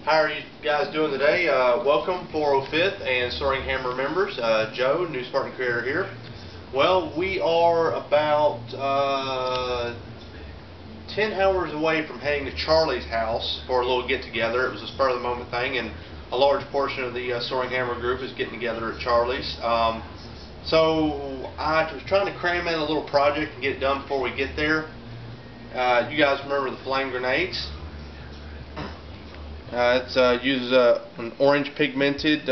How are you guys doing today? Welcome 405th and Soaring Hammer members. Joe, new Spartan creator here. Well, we are about 10 hours away from heading to Charlie's house for a little get-together. It was a spur-of-the-moment thing, and a large portion of the Soaring Hammer group is getting together at Charlie's. So I was trying to cram in a little project and get it done before we get there. You guys remember the flame grenades? It uses an orange pigmented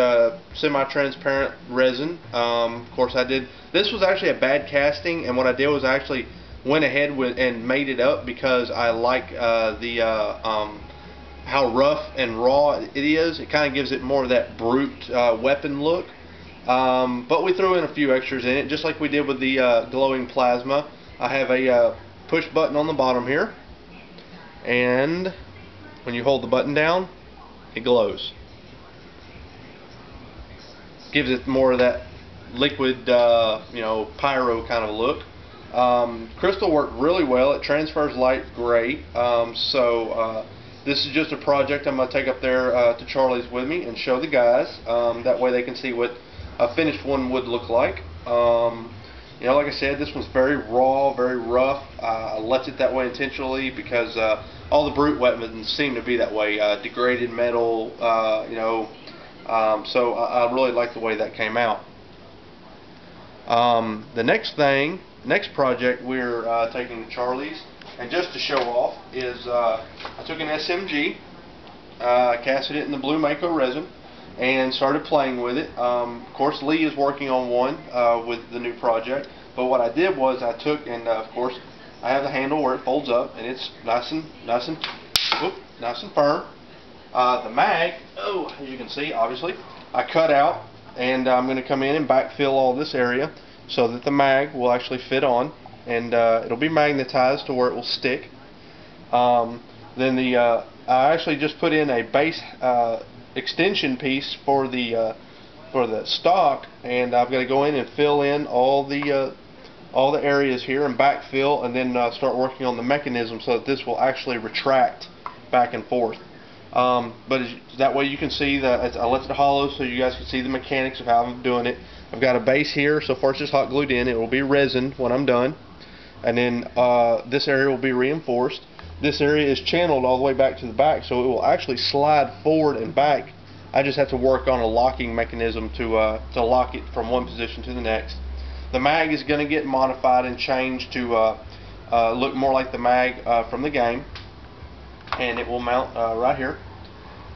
semi-transparent resin. Of course, this was actually a bad casting, and what I did was I actually went ahead with and made it up because I like how rough and raw it is. It kind of gives it more of that brute weapon look. But we threw in a few extras in it, just like we did with the glowing plasma. I have a push button on the bottom here, and when you hold the button down, it glows. Gives it more of that liquid, pyro kind of look. Crystal worked really well. It transfers light great. This is just a project I'm going to take up there to Charlie's with me and show the guys. That way they can see what a finished one would look like. Like I said, this one's very raw, very rough. I left it that way intentionally because all the brute weapons seem to be that way. Degraded metal, so I really like the way that came out. The next project we're taking to Charlie's, and just to show off, is I took an SMG, casted it in the blue Mako resin, and started playing with it. Of course, Lee is working on one with the new project, but what I did was I took and of course I have the handle where it folds up and it's nice and firm. The mag, as you can see, obviously I cut out, and I'm going to come in and backfill all this area so that the mag will actually fit on, and it'll be magnetized to where it will stick. Then I actually just put in a base extension piece for the stock, and I've got to go in and fill in all the areas here and backfill, and then start working on the mechanism so that this will actually retract back and forth. That way you can see that I left it hollow so you guys can see the mechanics of how I'm doing it. I've got a base here, so far it's just hot glued in. It will be resin when I'm done, and then this area will be reinforced. This area is channeled all the way back to the back, so it will actually slide forward and back. I just have to work on a locking mechanism to lock it from one position to the next. The mag is going to get modified and changed to look more like the mag from the game, and it will mount right here.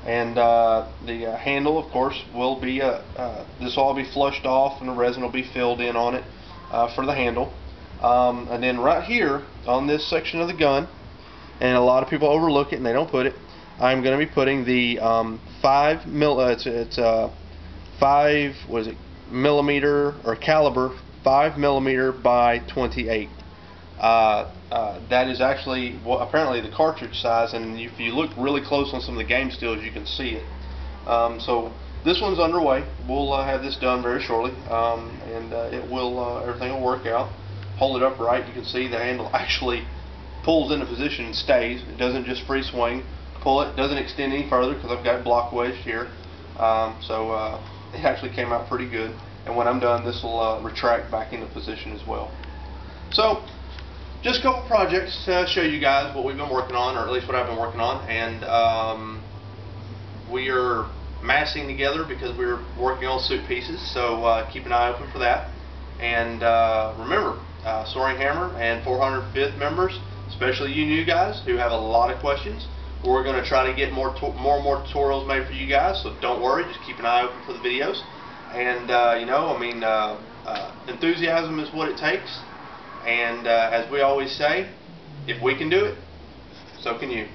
And the handle, of course, will be this will all be flushed off, and the resin will be filled in on it for the handle. And then right here on this section of the gun, and a lot of people overlook it and they don't put it, I'm going to be putting the 5 millimeter or caliber 5mm by 28. That is actually apparently the cartridge size, and if you look really close on some of the game stills, you can see it. So this one's underway. We'll have this done very shortly, and everything will work out. Hold it upright. You can see the handle actually pulls into position and stays. It doesn't just free swing. Pull it. Doesn't extend any further because I've got it block wedged here. It actually came out pretty good. And when I'm done, this will retract back into position as well. So, just a couple projects to show you guys what we've been working on, or at least what I've been working on. And we are massing together because we're working on suit pieces. So keep an eye open for that. And remember, Soaring Hammer and 405th members, especially you new guys who have a lot of questions, we're going to try to get more tutorials made for you guys. So don't worry, just keep an eye open for the videos. And enthusiasm is what it takes. And as we always say, if we can do it, so can you.